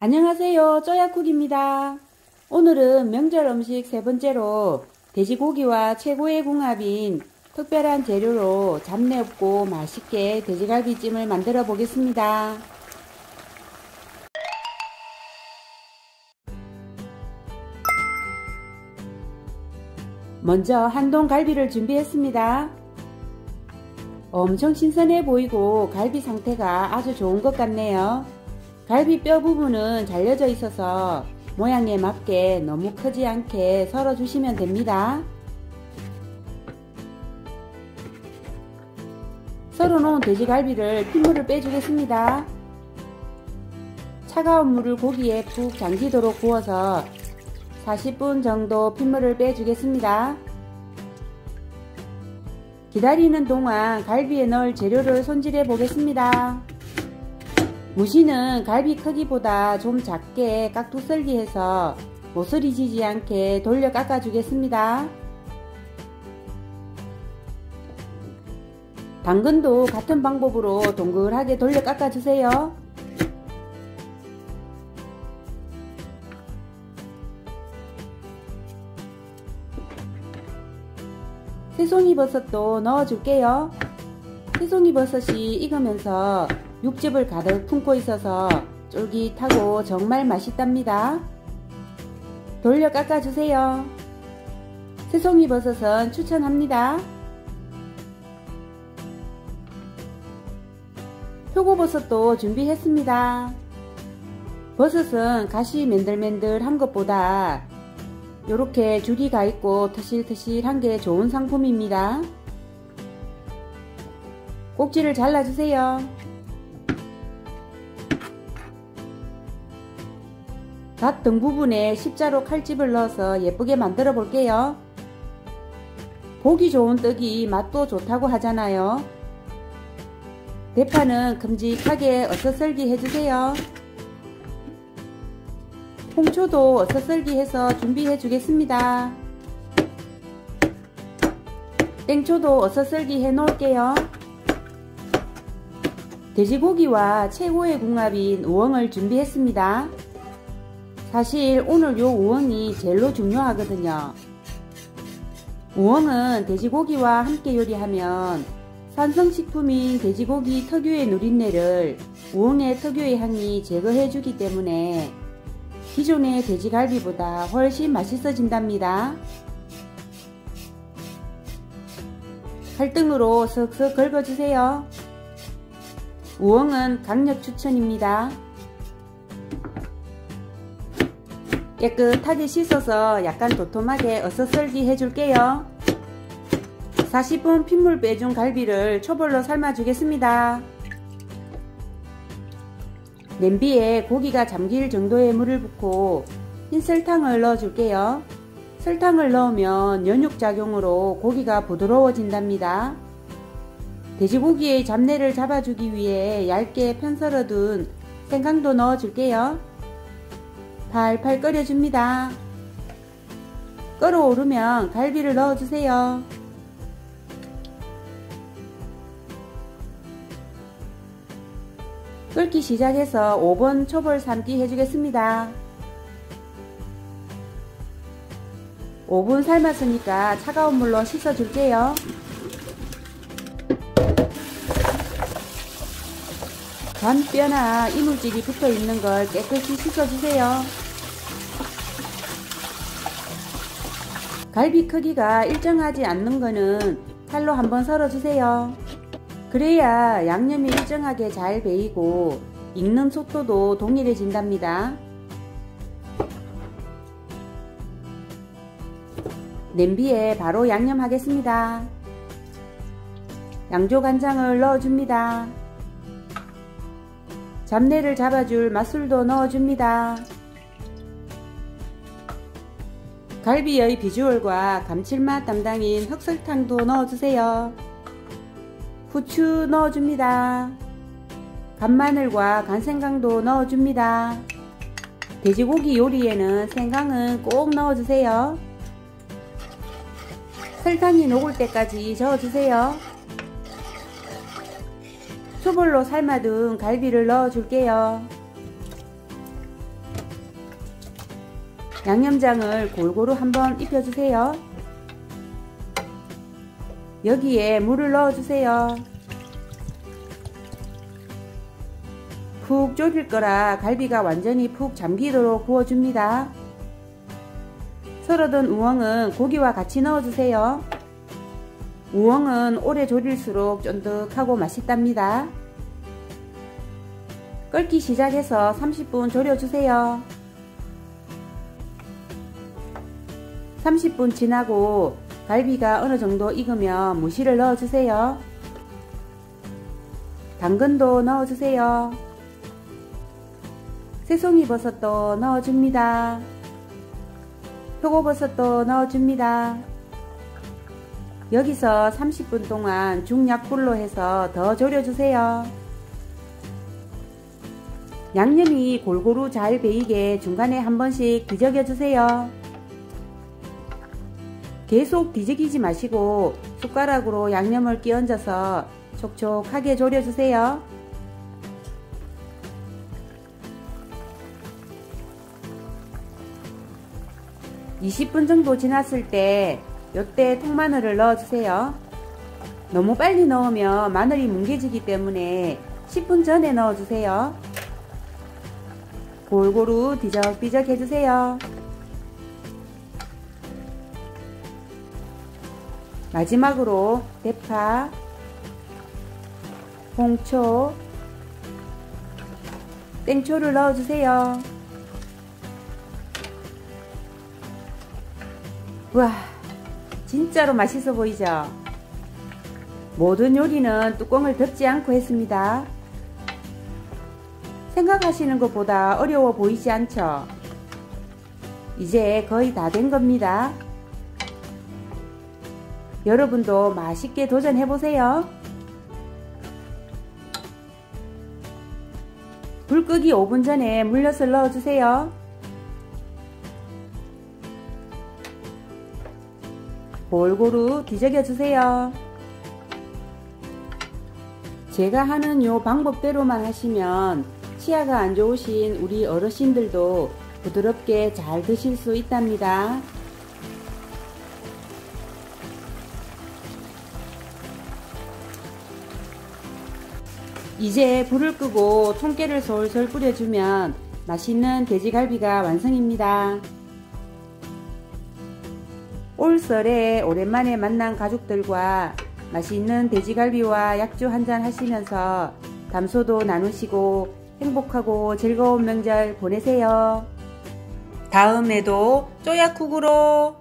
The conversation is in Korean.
안녕하세요. 쪼야쿡입니다. 오늘은 명절 음식 세 번째로 돼지고기와 최고의 궁합인 특별한 재료로 잡내 없고 맛있게 돼지갈비찜을 만들어 보겠습니다. 먼저 한동 갈비를 준비했습니다. 엄청 신선해 보이고 갈비 상태가 아주 좋은 것 같네요. 갈비 뼈 부분은 잘려져 있어서 모양에 맞게 너무 크지 않게 썰어 주시면 됩니다. 썰어 놓은 돼지갈비를 핏물을 빼주겠습니다. 차가운 물을 고기에 푹 잠기도록 구워서 40분 정도 핏물을 빼주겠습니다. 기다리는 동안 갈비에 넣을 재료를 손질해 보겠습니다. 무시는 갈비 크기보다 좀 작게 깍둑썰기 해서 모서리 지지 않게 돌려 깎아 주겠습니다. 당근도 같은 방법으로 동글하게 돌려 깎아 주세요. 새송이버섯도 넣어 줄게요. 새송이버섯이 익으면서 육즙을 가득 품고 있어서 쫄깃하고 정말 맛있답니다. 돌려 깎아주세요. 새송이버섯은 추천합니다. 표고버섯도 준비했습니다. 버섯은 가시 맨들맨들한 것보다 이렇게 줄이 가 있고 터실터실한 게 좋은 상품입니다. 꼭지를 잘라주세요. 갓 등 부분에 십자로 칼집을 넣어서 예쁘게 만들어 볼게요. 보기 좋은 떡이 맛도 좋다고 하잖아요. 대파는 큼직하게 어슷썰기 해주세요. 홍초도 어슷썰기 해서 준비해 주겠습니다. 땡초도 어슷썰기 해 놓을게요. 돼지고기와 최고의 궁합인 우엉을 준비했습니다. 사실 오늘 요 우엉이 제일로 중요하거든요. 우엉은 돼지고기와 함께 요리하면 산성식품인 돼지고기 특유의 누린내를 우엉의 특유의 향이 제거해 주기 때문에 기존의 돼지갈비보다 훨씬 맛있어진답니다. 칼등으로 슥슥 긁어주세요. 우엉은 강력 추천입니다. 깨끗하게 씻어서 약간 도톰하게 어슷썰기 해줄게요. 40분 핏물 빼준 갈비를 초벌로 삶아 주겠습니다. 냄비에 고기가 잠길 정도의 물을 붓고 흰 설탕을 넣어 줄게요. 설탕을 넣으면 연육작용으로 고기가 부드러워진답니다. 돼지고기의 잡내를 잡아주기 위해 얇게 편썰어둔 생강도 넣어 줄게요. 팔팔 끓여줍니다. 끓어오르면 갈비를 넣어주세요. 끓기 시작해서 5분 초벌 삶기 해주겠습니다. 5분 삶았으니까 차가운 물로 씻어줄게요. 관뼈나 이물질이 붙어있는 걸 깨끗이 씻어주세요. 갈비 크기가 일정하지 않는 거는 칼로 한번 썰어주세요. 그래야 양념이 일정하게 잘 배이고 익는 속도도 동일해진답니다. 냄비에 바로 양념하겠습니다. 양조간장을 넣어줍니다. 잡내를 잡아줄 맛술도 넣어줍니다. 갈비의 비주얼과 감칠맛 담당인 흑설탕도 넣어주세요. 후추 넣어줍니다. 간마늘과 간생강도 넣어줍니다. 돼지고기 요리에는 생강은 꼭 넣어주세요. 설탕이 녹을 때까지 저어주세요. 초벌로 삶아둔 갈비를 넣어줄게요. 양념장을 골고루 한번 입혀주세요. 여기에 물을 넣어주세요. 푹 졸일 거라 갈비가 완전히 푹 잠기도록 부어줍니다. 썰어둔 우엉은 고기와 같이 넣어주세요. 우엉은 오래 졸일수록 쫀득하고 맛있답니다. 끓기 시작해서 30분 졸여주세요. 30분 지나고 갈비가 어느 정도 익으면 무시를 넣어주세요. 당근도 넣어주세요. 새송이버섯도 넣어줍니다. 표고버섯도 넣어줍니다. 여기서 30분 동안 중약불로 해서 더 졸여주세요. 양념이 골고루 잘 배이게 중간에 한 번씩 뒤적여주세요. 계속 뒤적이지 마시고 숟가락으로 양념을 끼얹어서 촉촉하게 졸여주세요. (20분) 정도 지났을 때 이때 통마늘을 넣어주세요. 너무 빨리 넣으면 마늘이 뭉개지기 때문에 10분 전에 넣어주세요. 골고루 뒤적뒤적 해주세요. 마지막으로 대파, 홍초, 땡초를 넣어주세요. 와, 진짜로 맛있어 보이죠? 모든 요리는 뚜껑을 덮지 않고 했습니다. 생각하시는 것보다 어려워 보이지 않죠? 이제 거의 다 된 겁니다. 여러분도 맛있게 도전해보세요. 불 끄기 5분 전에 물엿을 넣어주세요. 골고루 뒤적여주세요. 제가 하는 요 방법대로만 하시면 치아가 안 좋으신 우리 어르신들도 부드럽게 잘 드실 수 있답니다. 이제 불을 끄고 총깨를 솔솔 뿌려주면 맛있는 돼지갈비가 완성입니다. 올설에 오랜만에 만난 가족들과 맛있는 돼지갈비와 약주 한잔 하시면서 담소도 나누시고 행복하고 즐거운 명절 보내세요. 다음에도 쪼약국으로